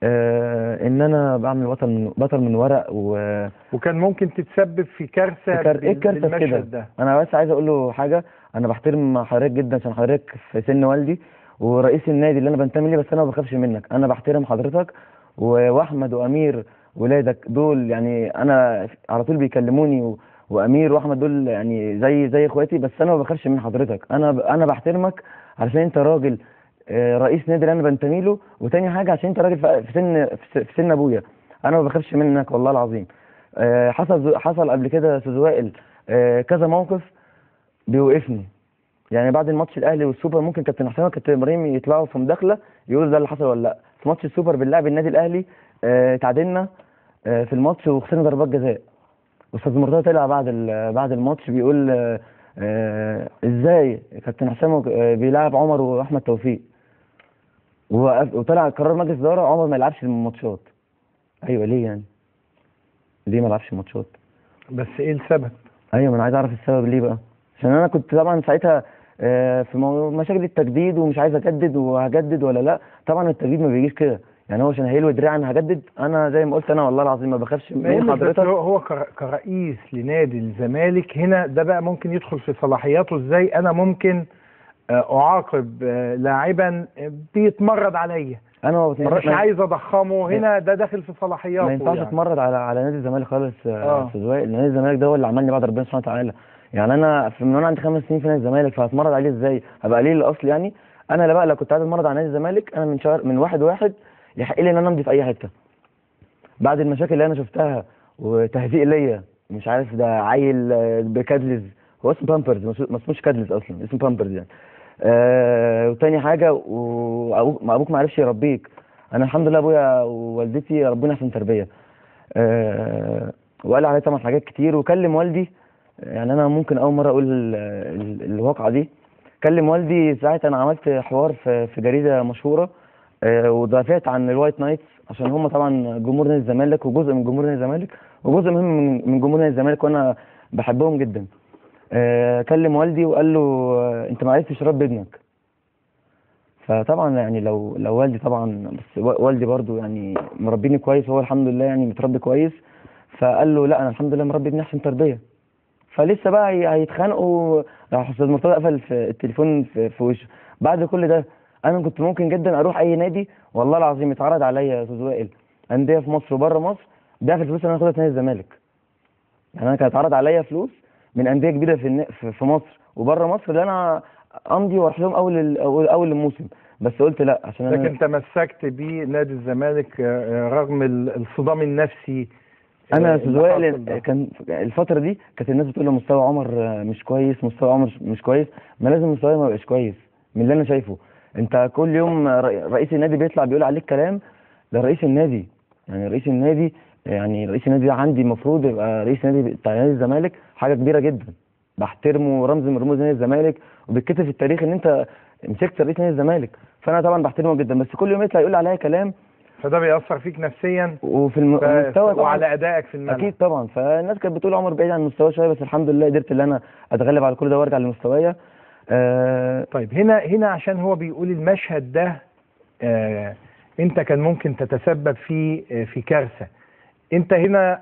ان انا بعمل بطل من ورق وكان ممكن تتسبب في كارثه ايه الكارثه في كده؟ بالمشهد ده. انا بس عايز اقول له حاجه، انا بحترم حضرتك جدا عشان حضرتك في سن والدي ورئيس النادي اللي انا بنتمي ليه، بس انا ما بخافش منك، انا بحترم حضرتك واحمد وامير ولادك دول، يعني انا على طول بيكلموني وامير واحمد دول يعني زي اخواتي، بس انا ما بخافش من حضرتك، انا بحترمك علشان انت راجل رئيس نادي اللي انا بنتمي له، وتاني حاجه عشان انت راجل في سن ابويا، انا ما بخافش منك والله العظيم. حصل قبل كده يا استاذ وائل كذا موقف بيوقفني، يعني بعد الماتش الاهلي والسوبر ممكن كابتن حسام وكابتن ابراهيم يطلعوا في مداخله يقولوا ده اللي حصل ولا لا. في ماتش السوبر بنلعب النادي الاهلي تعادلنا في الماتش وخسرنا ضربات جزاء، استاذ مرتضى طلع بعد الماتش بيقول ازاي كابتن حسام بيلعب عمر واحمد توفيق، وطلع قرار مجلس اداره عمر ما يلعبش الماتشات. ايوه ليه يعني؟ ليه ما لعبش الماتشات؟ بس ايه السبب؟ ايوه ما انا عايز اعرف السبب ليه بقى، عشان انا كنت طبعا ساعتها في مشاكل التجديد ومش عايز اجدد وهجدد ولا لا، طبعا التجديد ما بيجيش كده، يعني هو عشان هيلوي دراعي انا هجدد، انا زي ما قلت انا والله العظيم ما بخافش من بس حضرتك. هو كرئيس لنادي الزمالك هنا ده بقى ممكن يدخل في صلاحياته ازاي؟ انا ممكن اعاقب لاعبا بيتمرد عليا، انا مش عايز اضخمه هنا، ده داخل في صلاحياته. ما ينفعش يعني اتمرد على نادي الزمالك خالص يا استاذ وائل، نادي الزمالك ده هو اللي عملني بعد ربنا سبحانه وتعالى، يعني انا من وانا عندي 5 سنين في نادي الزمالك، فهتمرد عليه ازاي؟ هبقى قليل الاصل يعني؟ انا لا بقى لو كنت عايز اتمرد على نادي الزمالك انا من 1/1 يحق لي ان انا امضي في اي حته، بعد المشاكل اللي انا شفتها وتهزيق ليا، مش عارف ده عيل بكادلز، هو اسمه بامبرز ما اسموش كادلز اصلا، اسمه بامبرز يعني. وتاني حاجه ابوك ما عرفش يربيك، انا الحمد لله ابويا ووالدتي ربنا احسن تربيه. وقال عليه طبعا حاجات كتير وكلم والدي، يعني انا ممكن اول مره اقول الواقعه دي، كلم والدي ساعتها، انا عملت حوار في جريده مشهوره ودافعت عن الوايت نايتس عشان هم طبعا جمهور نادي الزمالك وجزء من جمهور نادي الزمالك وجزء مهم من جمهور نادي الزمالك وانا بحبهم جدا. كلم والدي وقال له انت ما عرفتش تربي ابنك، فطبعا يعني لو والدي طبعا، بس والدي برضو يعني مربيني كويس، هو الحمد لله يعني متربي كويس، فقال له لا انا الحمد لله مربي ابني احسن تربيه، فلسه بقى هيتخانقوا، راح استاذ مرتضى قفل في التليفون في وشه. بعد كل ده انا كنت ممكن جدا اروح اي نادي والله العظيم يتعرض عليا يا استاذ وائل انديه في مصر وبره مصر ضعف الفلوس اللي انا هاخدها في نادي الزمالك، يعني انا كان اتعرض عليا فلوس من انديه كبيره في مصر وبره مصر اللي انا امضي واروح لهم اول الموسم، بس قلت لا عشان انا. لكن تمسكت بنادي الزمالك رغم الصدام النفسي. انا يا استاذ وائل كان الفتره دي كانت الناس بتقول لي مستوى عمر مش كويس، مستوى عمر مش كويس، ما لازم مستواي ما يبقاش كويس من اللي انا شايفه، انت كل يوم رئيس النادي بيطلع بيقول عليك كلام، ده رئيس النادي، يعني رئيس النادي، يعني رئيس النادي ده عندي المفروض يبقى رئيس النادي بتاع نادي الزمالك حاجه كبيره جدا، بحترمه ورمز من رموز نادي الزمالك وبيتكتب في التاريخ ان انت مسكت رئيس نادي الزمالك، فانا طبعا بحترمه جدا، بس كل يوم يطلع يقول عليا كلام، فده بيأثر فيك نفسيا وفي المستوى وعلى ادائك في الملعب. اكيد طبعا، فالناس كانت بتقول عمر بعيد عن مستواه شويه، بس الحمد لله قدرت ان انا اتغلب على كل ده وارجع لمستوايا. طيب هنا عشان هو بيقول المشهد ده انت كان ممكن تتسبب في كارثه، انت هنا